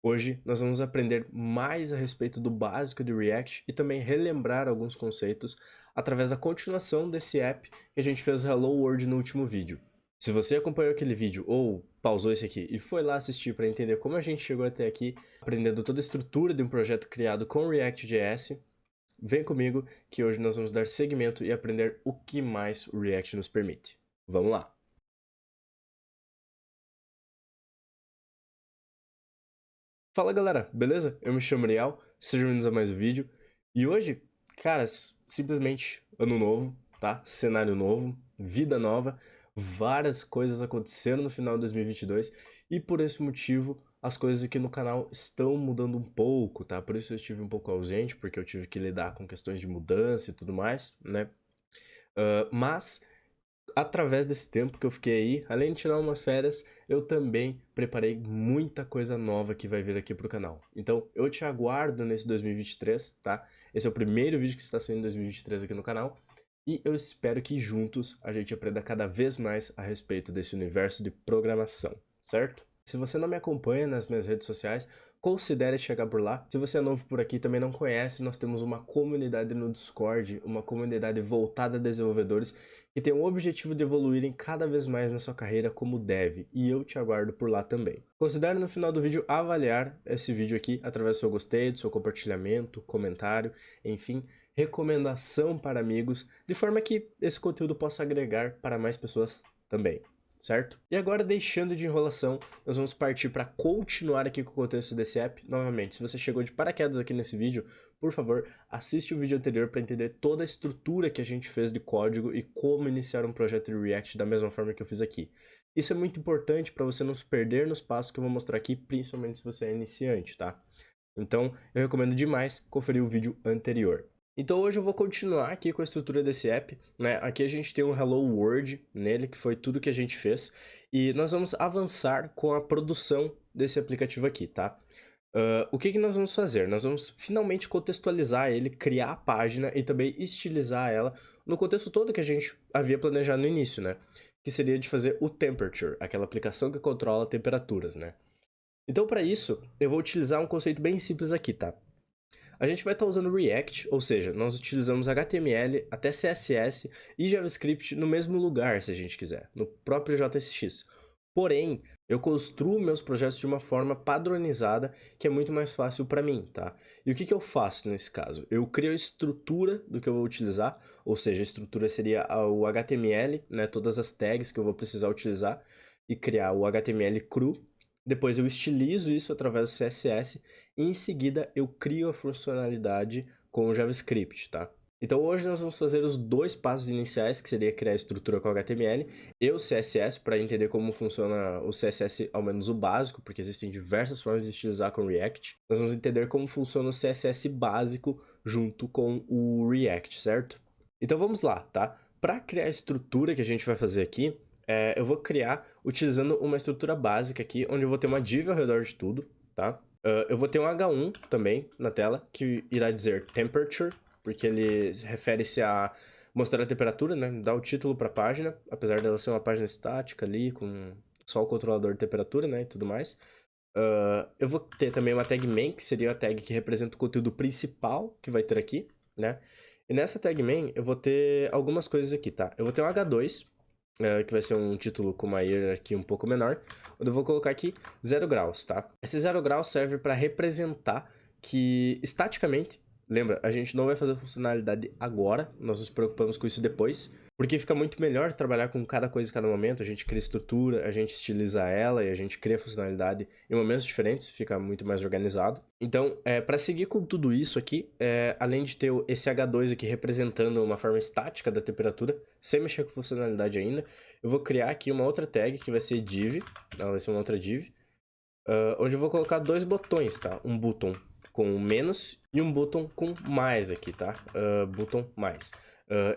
Hoje nós vamos aprender mais a respeito do básico de React e também relembrar alguns conceitos através da continuação desse app que a gente fez Hello World no último vídeo. Se você acompanhou aquele vídeo ou pausou esse aqui e foi lá assistir para entender como a gente chegou até aqui, aprendendo toda a estrutura de um projeto criado com React.js, vem comigo que hoje nós vamos dar seguimento e aprender o que mais o React nos permite. Vamos lá! Fala galera, beleza? Eu me chamo Ariel, sejam bem-vindos a mais um vídeo. E hoje, cara, simplesmente ano novo, tá? Cenário novo, vida nova, várias coisas aconteceram no final de 2022 e por esse motivo as coisas aqui no canal estão mudando um pouco, tá? Por isso eu estive um pouco ausente, porque eu tive que lidar com questões de mudança e tudo mais, né? Mas através desse tempo que eu fiquei aí, além de tirar umas férias, eu também preparei muita coisa nova que vai vir aqui pro canal. Então, eu te aguardo nesse 2023, tá? Esse é o primeiro vídeo que está saindo em 2023 aqui no canal. E eu espero que juntos a gente aprenda cada vez mais a respeito desse universo de programação, certo? Se você não me acompanha nas minhas redes sociais, considere chegar por lá. Se você é novo por aqui e também não conhece, nós temos uma comunidade no Discord, uma comunidade voltada a desenvolvedores que tem o objetivo de evoluírem cada vez mais na sua carreira como dev, e eu te aguardo por lá também. Considere no final do vídeo avaliar esse vídeo aqui através do seu gostei, do seu compartilhamento, comentário, enfim, recomendação para amigos, de forma que esse conteúdo possa agregar para mais pessoas também. Certo? E agora, deixando de enrolação, nós vamos partir para continuar aqui com o contexto desse app. Novamente, se você chegou de paraquedas aqui nesse vídeo, por favor, assiste o vídeo anterior para entender toda a estrutura que a gente fez de código e como iniciar um projeto de React da mesma forma que eu fiz aqui. Isso é muito importante para você não se perder nos passos que eu vou mostrar aqui, principalmente se você é iniciante, tá? Então, eu recomendo demais conferir o vídeo anterior. Então hoje eu vou continuar aqui com a estrutura desse app, né? Aqui a gente tem um Hello World nele, que foi tudo que a gente fez, e nós vamos avançar com a produção desse aplicativo aqui, tá? O que nós vamos fazer? Nós vamos finalmente contextualizar ele, criar a página e também estilizar ela no contexto todo que a gente havia planejado no início, né? Que seria de fazer o Temperature, aquela aplicação que controla temperaturas, né? Então para isso, eu vou utilizar um conceito bem simples aqui, tá? A gente vai estar usando React, ou seja, nós utilizamos HTML, até CSS e JavaScript no mesmo lugar, se a gente quiser, no próprio JSX. Porém, eu construo meus projetos de uma forma padronizada, que é muito mais fácil para mim, tá? E o que eu faço nesse caso? Eu crio a estrutura do que eu vou utilizar, ou seja, a estrutura seria o HTML, né, todas as tags que eu vou precisar utilizar, e criar o HTML cru. Depois eu estilizo isso através do CSS e em seguida eu crio a funcionalidade com o JavaScript, tá? Então hoje nós vamos fazer os dois passos iniciais, que seria criar a estrutura com HTML e o CSS, para entender como funciona o CSS, ao menos o básico, porque existem diversas formas de utilizar com React. Nós vamos entender como funciona o CSS básico junto com o React, certo? Então vamos lá, tá? Para criar a estrutura que a gente vai fazer aqui, eu vou criar utilizando uma estrutura básica aqui, onde eu vou ter uma div ao redor de tudo, tá? Eu vou ter um H1 também na tela, que irá dizer temperature, porque ele refere-se a mostrar a temperatura, né? Dá o título para a página, apesar dela ser uma página estática ali, com só o controlador de temperatura, né? E tudo mais. Eu vou ter também uma tag main, que seria a tag que representa o conteúdo principal que vai ter aqui, né? E nessa tag main eu vou ter algumas coisas aqui, tá? Eu vou ter um H2, que vai ser um título com uma hierarquia um pouco menor, onde eu vou colocar aqui 0 graus, tá? Esse 0 graus serve para representar que, estaticamente, lembra, a gente não vai fazer funcionalidade agora, nós nos preocupamos com isso depois, porque fica muito melhor trabalhar com cada coisa em cada momento, a gente cria estrutura, a gente estiliza ela e a gente cria funcionalidade em momentos diferentes, fica muito mais organizado. Então, para seguir com tudo isso aqui, além de ter esse H2 aqui representando uma forma estática da temperatura, sem mexer com funcionalidade ainda, eu vou criar aqui uma outra tag que vai ser div, ela vai ser uma outra div, onde eu vou colocar dois botões, tá? Um botão com menos e um botão com mais aqui, tá? Botão mais.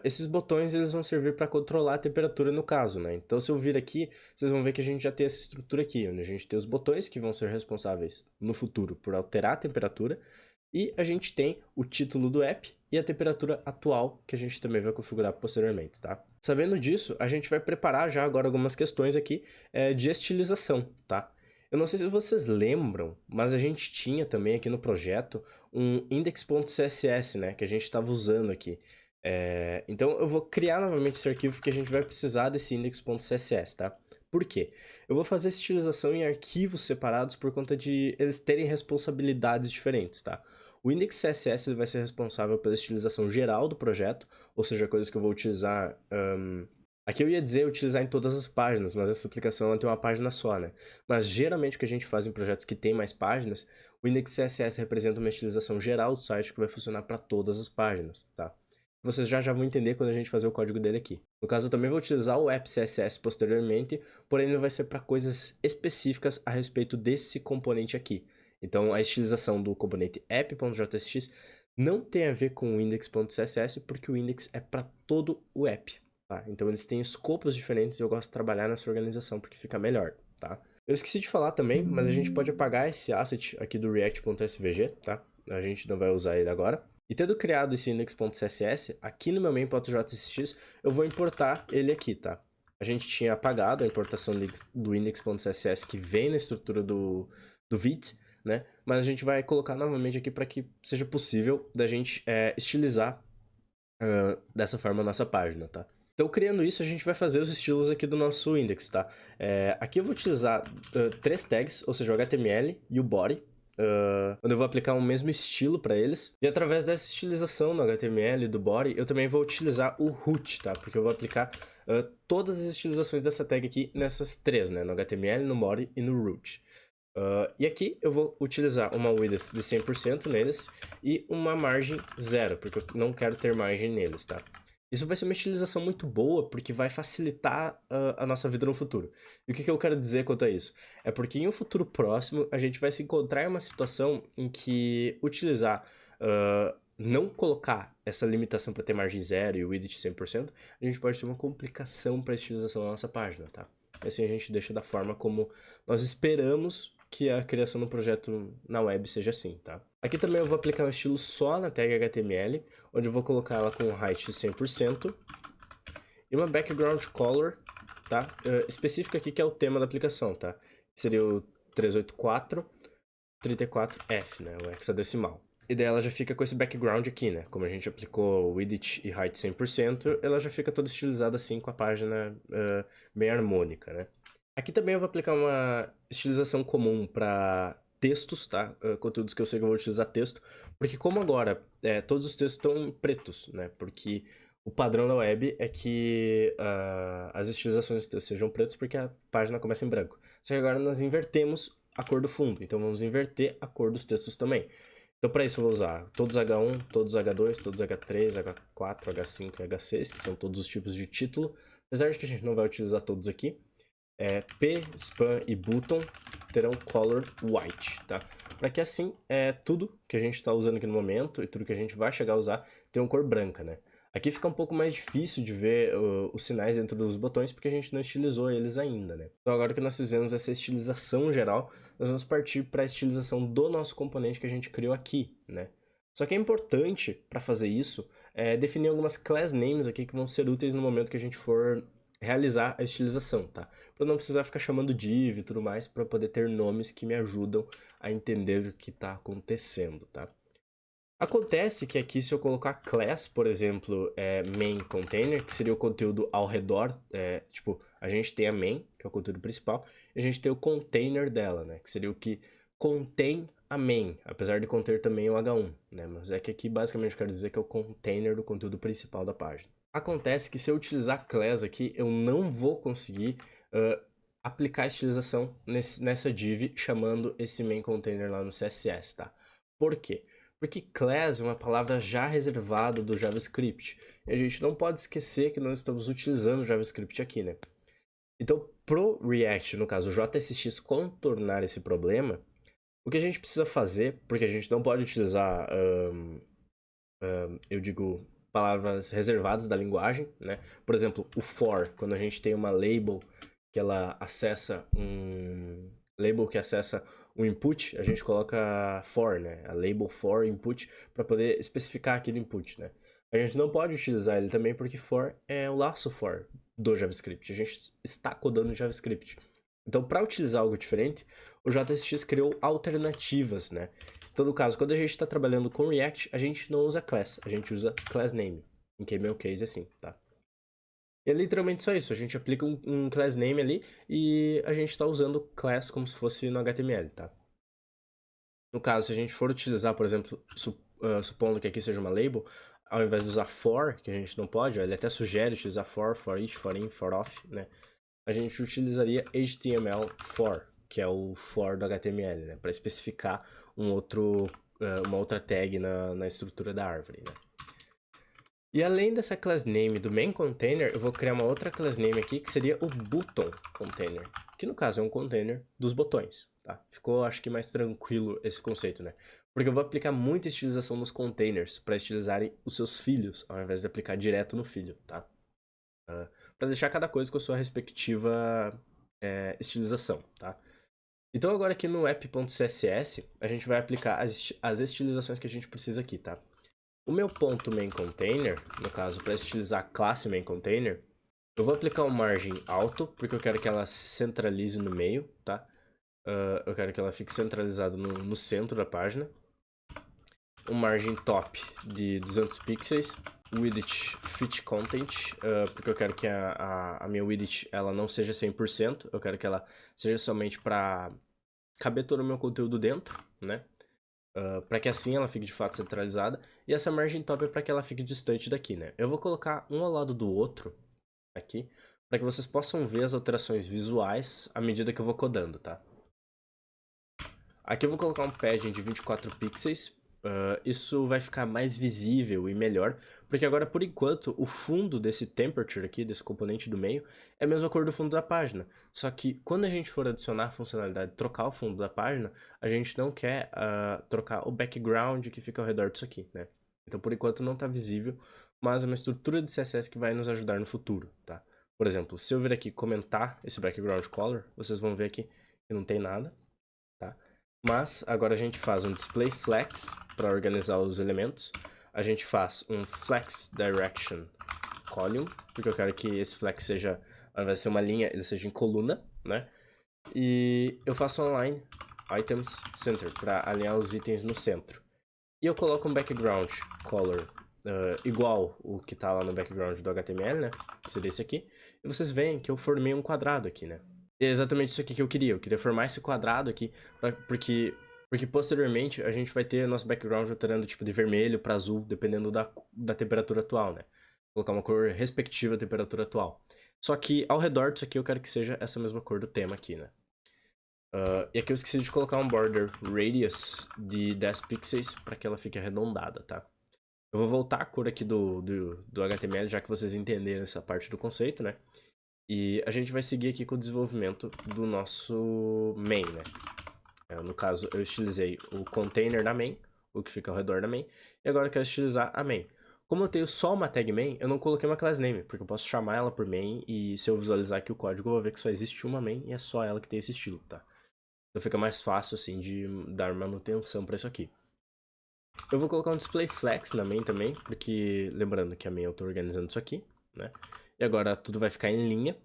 Esses botões eles vão servir para controlar a temperatura no caso, né? Então se eu vir aqui, vocês vão ver que a gente já tem essa estrutura aqui, onde a gente tem os botões que vão ser responsáveis no futuro por alterar a temperatura, e a gente tem o título do app e a temperatura atual, que a gente também vai configurar posteriormente, tá? Sabendo disso, a gente vai preparar já agora algumas questões aqui de estilização, tá? Eu não sei se vocês lembram, mas a gente tinha também aqui no projeto um index.css, né, que a gente estava usando aqui. Então eu vou criar novamente esse arquivo porque a gente vai precisar desse index.css, tá? Por quê? Eu vou fazer essa utilização em arquivos separados por conta de eles terem responsabilidades diferentes, tá? O index.css ele vai ser responsável pela utilização geral do projeto, ou seja, coisas que eu vou utilizar. Aqui eu ia dizer utilizar em todas as páginas, mas essa aplicação ela tem uma página só, né? Mas geralmente o que a gente faz em projetos que tem mais páginas, o index.css representa uma utilização geral do site que vai funcionar para todas as páginas, tá? Vocês já vão entender quando a gente fazer o código dele aqui. No caso, eu também vou utilizar o app.css posteriormente, porém ele vai ser para coisas específicas a respeito desse componente aqui. Então, a utilização do componente app.jsx não tem a ver com o index.css, porque o index é para todo o app. Tá? Então eles têm escopos diferentes e eu gosto de trabalhar nessa organização porque fica melhor, tá? Eu esqueci de falar também, mas a gente pode apagar esse asset aqui do react.svg, tá? A gente não vai usar ele agora. E tendo criado esse index.css, aqui no meu main.jsx eu vou importar ele aqui, tá? A gente tinha apagado a importação do index.css que vem na estrutura do Vite, né? Mas a gente vai colocar novamente aqui para que seja possível da gente estilizar dessa forma a nossa página, tá? Então, criando isso, a gente vai fazer os estilos aqui do nosso index, tá? Aqui eu vou utilizar 3 tags, ou seja, o HTML e o body, onde eu vou aplicar o mesmo estilo para eles. E através dessa estilização no HTML e do body, eu também vou utilizar o root, tá? Porque eu vou aplicar todas as estilizações dessa tag aqui nessas 3, né? No HTML, no body e no root. E aqui eu vou utilizar uma width de 100% neles e uma margem 0, porque eu não quero ter margem neles, tá? Isso vai ser uma utilização muito boa, porque vai facilitar a nossa vida no futuro. E o que eu quero dizer quanto a isso? É porque em um futuro próximo, a gente vai se encontrar em uma situação em que utilizar, não colocar essa limitação para ter margem 0 e o width 100%, a gente pode ter uma complicação para a utilização da nossa página, tá? E assim a gente deixa da forma como nós esperamos que a criação do projeto na web seja assim, tá? Aqui também eu vou aplicar um estilo só na tag HTML, onde eu vou colocar ela com height de 100% e uma background color, tá? Específica aqui que é o tema da aplicação, tá? Seria o 38434F, né? O hexadecimal. E daí ela já fica com esse background aqui, né? Como a gente aplicou width e height 100%, ela já fica toda estilizada assim com a página bem harmônica, né? Aqui também eu vou aplicar uma estilização comum para textos, tá? Conteúdos que eu sei que eu vou utilizar texto. Porque como agora todos os textos estão pretos, né? Porque o padrão da web é que as estilizações de texto sejam pretos porque a página começa em branco. Só que agora nós invertemos a cor do fundo. Então vamos inverter a cor dos textos também. Então para isso eu vou usar todos H1, todos H2, todos H3, H4, H5 e H6, que são todos os tipos de título. Apesar de que a gente não vai utilizar todos aqui. P, span e button terão color white, tá? Para que assim, tudo que a gente está usando aqui no momento e tudo que a gente vai chegar a usar tenha uma cor branca, né? Aqui fica um pouco mais difícil de ver os sinais dentro dos botões porque a gente não estilizou eles ainda, né? Então agora que nós fizemos essa estilização geral, nós vamos partir para a estilização do nosso componente que a gente criou aqui, né? Só que é importante para fazer isso definir algumas class names aqui que vão ser úteis no momento que a gente for realizar a estilização, tá? Para não precisar ficar chamando div e tudo mais, para poder ter nomes que me ajudam a entender o que está acontecendo, tá? Acontece que aqui se eu colocar class, por exemplo, main container, que seria o conteúdo ao redor, tipo, a gente tem a main, que é o conteúdo principal, e a gente tem o container dela, né? Que seria o que contém a main, apesar de conter também o H1, né? Mas é que aqui basicamente eu quero dizer que é o container do conteúdo principal da página. Acontece que se eu utilizar class aqui, eu não vou conseguir aplicar a estilização nessa div chamando esse main container lá no CSS, tá? Por quê? Porque class é uma palavra já reservada do JavaScript. E a gente não pode esquecer que nós estamos utilizando o JavaScript aqui, né? Então, pro React, no caso o JSX, contornar esse problema, o que a gente precisa fazer, porque a gente não pode utilizar, eu digo, palavras reservadas da linguagem, né? Por exemplo, o for, quando a gente tem uma label que ela acessa um input, a gente coloca for, né? A label for input para poder especificar aquele input, né? A gente não pode utilizar ele também porque for é o laço for do JavaScript. A gente está codando JavaScript. Então, para utilizar algo diferente, o JSX criou alternativas, né? Então, no caso, quando a gente está trabalhando com React, a gente não usa class, a gente usa class name. Em Camel Case, assim, tá? E é literalmente só isso, a gente aplica um class name ali e a gente está usando class como se fosse no HTML, tá? No caso, se a gente for utilizar, por exemplo, supondo que aqui seja uma label, ao invés de usar for, que a gente não pode, ó, ele até sugere utilizar for each, for in, for off, né? A gente utilizaria HTML4, que é o for do HTML, né? Para especificar uma outra tag na estrutura da árvore, né? E além dessa class name do main container, eu vou criar uma outra class name aqui que seria o button container, que no caso é um container dos botões, tá? Ficou, acho que, mais tranquilo esse conceito, né? Porque eu vou aplicar muita estilização nos containers para estilizarem os seus filhos, ao invés de aplicar direto no filho, tá? Para deixar cada coisa com a sua respectiva estilização, tá? Então agora aqui no app.css, a gente vai aplicar as estilizações que a gente precisa aqui, tá? O meu ponto main container, no caso, para estilizar a classe main container, eu vou aplicar um margem alto, porque eu quero que ela centralize no meio, tá? Eu quero que ela fique centralizada no centro da página. Um margem top de 200 pixels. Widget fit content, porque eu quero que a minha widget ela não seja 100%, eu quero que ela seja somente para caber todo o meu conteúdo dentro, né? Para que assim ela fique de fato centralizada. E essa margem top é para que ela fique distante daqui, né? Eu vou colocar um ao lado do outro aqui, para que vocês possam ver as alterações visuais à medida que eu vou codando, tá? Aqui eu vou colocar um padding de 24 pixels. Isso vai ficar mais visível e melhor, porque agora, por enquanto, o fundo desse temperature aqui, desse componente do meio, é a mesma cor do fundo da página. Só que quando a gente for adicionar a funcionalidade de trocar o fundo da página, a gente não quer trocar o background que fica ao redor disso aqui, né? Então, por enquanto, não está visível, mas é uma estrutura de CSS que vai nos ajudar no futuro, tá? Por exemplo, se eu vir aqui comentar esse background color, vocês vão ver aqui que não tem nada, tá? Mas agora a gente faz um display flex para organizar os elementos. A gente faz um flex direction column, porque eu quero que esse flex seja, ao invés de ser uma linha, ele seja em coluna, né? E eu faço um align items center para alinhar os itens no centro. E eu coloco um background color igual o que está lá no background do HTML, né? Que seria esse aqui. E vocês veem que eu formei um quadrado aqui, né? E é exatamente isso aqui que eu queria. Eu queria formar esse quadrado aqui, porque posteriormente a gente vai ter nosso background alterando tipo de vermelho para azul, dependendo da temperatura atual, né? Vou colocar uma cor respectiva à temperatura atual. Só que ao redor disso aqui eu quero que seja essa mesma cor do tema aqui, né? E aqui eu esqueci de colocar um border radius de 10 pixels para que ela fique arredondada, tá? Eu vou voltar a cor aqui do HTML, já que vocês entenderam essa parte do conceito, né? E a gente vai seguir aqui com o desenvolvimento do nosso main, né? No caso, eu estilizei o container da main, o que fica ao redor da main, e agora eu quero estilizar a main. Como eu tenho só uma tag main, eu não coloquei uma class name, porque eu posso chamar ela por main, e se eu visualizar aqui o código, eu vou ver que só existe uma main, e é só ela que tem esse estilo, tá? Então fica mais fácil, assim, de dar manutenção para isso aqui. Eu vou colocar um display flex na main também, porque lembrando que a main eu tô organizando isso aqui, né? E agora tudo vai ficar em linha.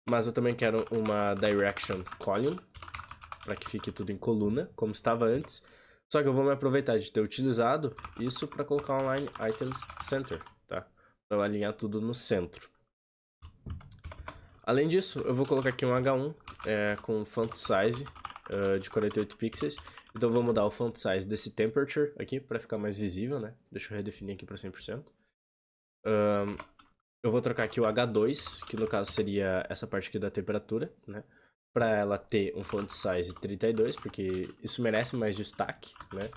Mas eu também quero uma direction column, para que fique tudo em coluna, como estava antes. Só que eu vou me aproveitar de ter utilizado isso para colocar um line items center, tá? Para eu alinhar tudo no centro. Além disso, eu vou colocar aqui um H1 com font size de 48 pixels. Então eu vou mudar o font size desse temperature aqui para ficar mais visível, né? Deixa eu redefinir aqui para 100%. Eu vou trocar aqui o H2, que no caso seria essa parte aqui da temperatura, né? Para ela ter um font size 32, porque isso merece mais destaque, né?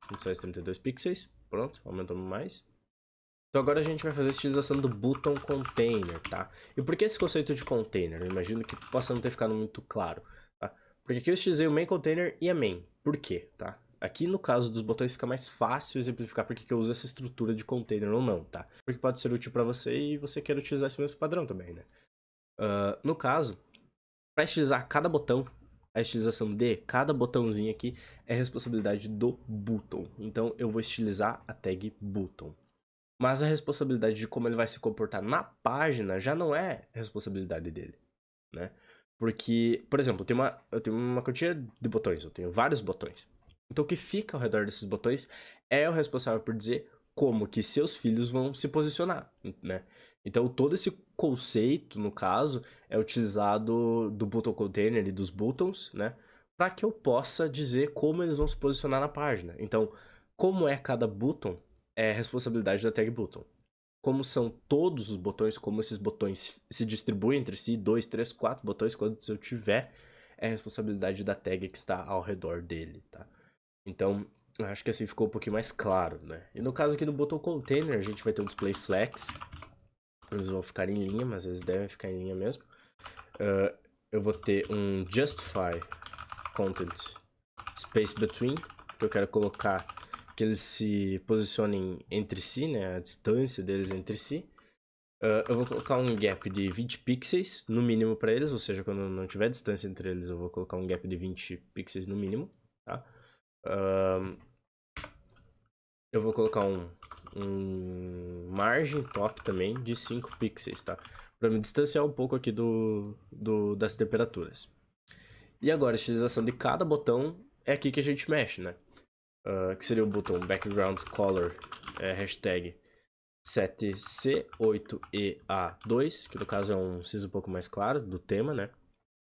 Font size 32 pixels, pronto, aumentamos mais. Então agora a gente vai fazer a estilização do button container, tá? E por que esse conceito de container? Eu imagino que possa não ter ficado muito claro, tá? Porque aqui eu estilizei o main container e a main. Por quê, tá? Aqui no caso dos botões fica mais fácil exemplificar porque que eu uso essa estrutura de container ou não, tá? Porque pode ser útil para você e você quer utilizar esse mesmo padrão também, né? No caso, para estilizar cada botão, a estilização de cada botãozinho aqui é responsabilidade do button. Então eu vou estilizar a tag button. Mas a responsabilidade de como ele vai se comportar na página já não é responsabilidade dele. né? Porque, por exemplo, eu tenho uma quantia de botões, eu tenho vários botões. Então o que fica ao redor desses botões é o responsável por dizer como que seus filhos vão se posicionar, né? Então todo esse conceito, no caso, é utilizado do button container e dos buttons, né? Para que eu possa dizer como eles vão se posicionar na página. Então, como é cada button, é responsabilidade da tag button. Como são todos os botões, como esses botões se distribuem entre si, 2, 3, 4 botões, quando eu tiver, é responsabilidade da tag que está ao redor dele, tá? Então, eu acho que assim ficou um pouquinho mais claro, né? E no caso aqui do button container, a gente vai ter um display flex. Eles vão ficar em linha, mas eles devem ficar em linha mesmo. Eu vou ter um justify content space between, que eu quero colocar que eles se posicionem entre si, né? A distância deles entre si. Eu vou colocar um gap de 20 pixels no mínimo para eles, ou seja, quando não tiver distância entre eles, eu vou colocar um gap de 20 pixels no mínimo, tá? Eu vou colocar um margem top também de 5 pixels, tá? Para me distanciar um pouco aqui das temperaturas. E agora, a utilização de cada botão é aqui que a gente mexe, né? Que seria o botão background color, hashtag 7C8EA2, que no caso é um cinza um pouco mais claro do tema, né?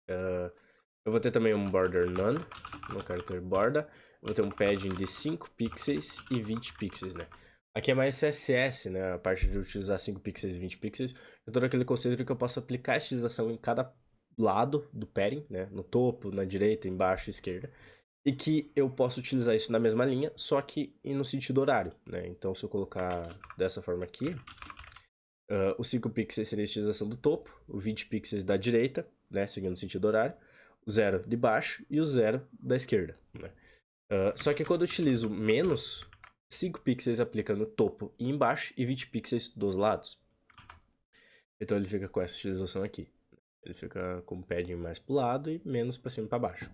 Eu vou ter também um border none, não quero ter borda. Vou ter um padding de 5 pixels e 20 pixels, né? Aqui é mais CSS, né? A parte de utilizar 5 pixels e 20 pixels. É todo aquele conceito que eu posso aplicar a estilização em cada lado do padding, né? No topo, na direita, embaixo, esquerda. E que eu posso utilizar isso na mesma linha, só que no sentido horário, né? Então, se eu colocar dessa forma aqui, os 5 pixels seria a estilização do topo, o 20 pixels da direita, né? Seguindo o sentido horário, o 0 de baixo e o 0 da esquerda, né? Só que quando eu utilizo menos, 5 pixels aplica no topo e embaixo e 20 pixels dos lados. Então ele fica com essa utilização aqui. Ele fica com o padding mais pro lado e menos para cima e para baixo.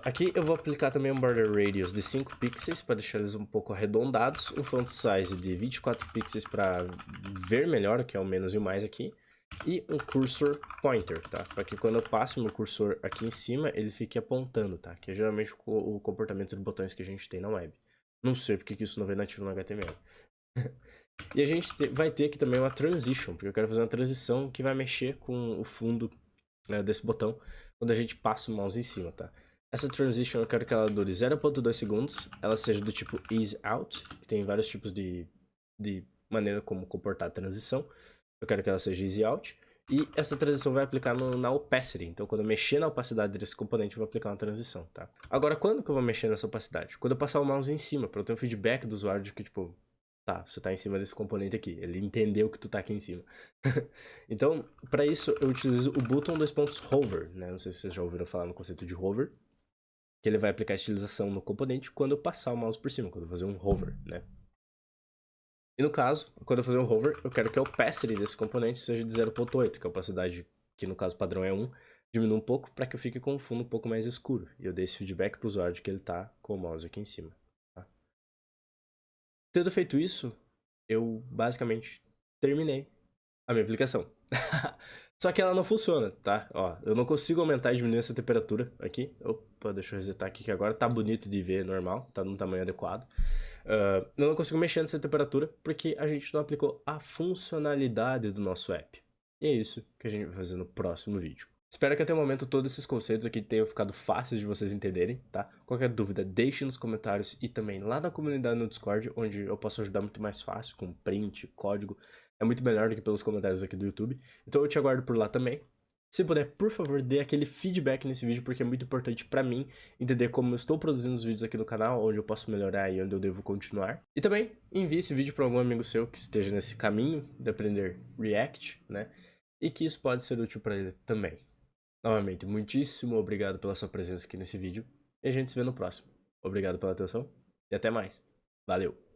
Aqui eu vou aplicar também um border radius de 5 pixels para deixar eles um pouco arredondados, um font size de 24 pixels para ver melhor o que é o menos e o mais aqui, e um cursor pointer, tá? Para que quando eu passe meu cursor aqui em cima, ele fique apontando, tá? Que é geralmente o comportamento de botões que a gente tem na web. Não sei porque que isso não vem nativo no HTML. E a gente vai ter aqui também uma transition, porque eu quero fazer uma transição que vai mexer com o fundo, né, desse botão quando a gente passa o mouse em cima, tá? Essa transition eu quero que ela dure 0.2 segundos, ela seja do tipo ease out, que tem vários tipos de maneira como comportar a transição. Eu quero que ela seja easy out. E essa transição vai aplicar na opacity. Então, quando eu mexer na opacidade desse componente, eu vou aplicar uma transição, tá? Agora, quando que eu vou mexer nessa opacidade? Quando eu passar o mouse em cima, para eu ter um feedback do usuário de que, tipo, tá, você tá em cima desse componente aqui. Ele entendeu que tu tá aqui em cima. Então, para isso, eu utilizo o button hover, né? Não sei se vocês já ouviram falar no conceito de hover. Que ele vai aplicar a estilização no componente quando eu passar o mouse por cima, quando eu fazer um hover, né? E no caso, quando eu fazer um hover, eu quero que a opacity desse componente seja de 0.8, que a opacidade, que no caso padrão é 1, diminua um pouco para que eu fique com um fundo um pouco mais escuro. E eu dei esse feedback para o usuário de que ele tá com o mouse aqui em cima. Tá? Tendo feito isso, eu basicamente terminei a minha aplicação. Só que ela não funciona, tá? Ó, eu não consigo aumentar e diminuir essa temperatura aqui. Opa, deixa eu resetar aqui que agora tá bonito de ver, normal, tá no tamanho adequado. Eu não consigo mexer nessa temperatura porque a gente não aplicou a funcionalidade do nosso app. E é isso que a gente vai fazer no próximo vídeo. Espero que até o momento todos esses conceitos aqui tenham ficado fáceis de vocês entenderem, tá? Qualquer dúvida, deixe nos comentários e também lá na comunidade no Discord, onde eu posso ajudar muito mais fácil, com print, código. É muito melhor do que pelos comentários aqui do YouTube. Então eu te aguardo por lá também. Se puder, por favor, dê aquele feedback nesse vídeo, porque é muito importante pra mim entender como eu estou produzindo os vídeos aqui no canal, onde eu posso melhorar e onde eu devo continuar. E também envie esse vídeo para algum amigo seu que esteja nesse caminho de aprender React, né? E que isso pode ser útil para ele também. Novamente, muitíssimo obrigado pela sua presença aqui nesse vídeo e a gente se vê no próximo. Obrigado pela atenção e até mais. Valeu!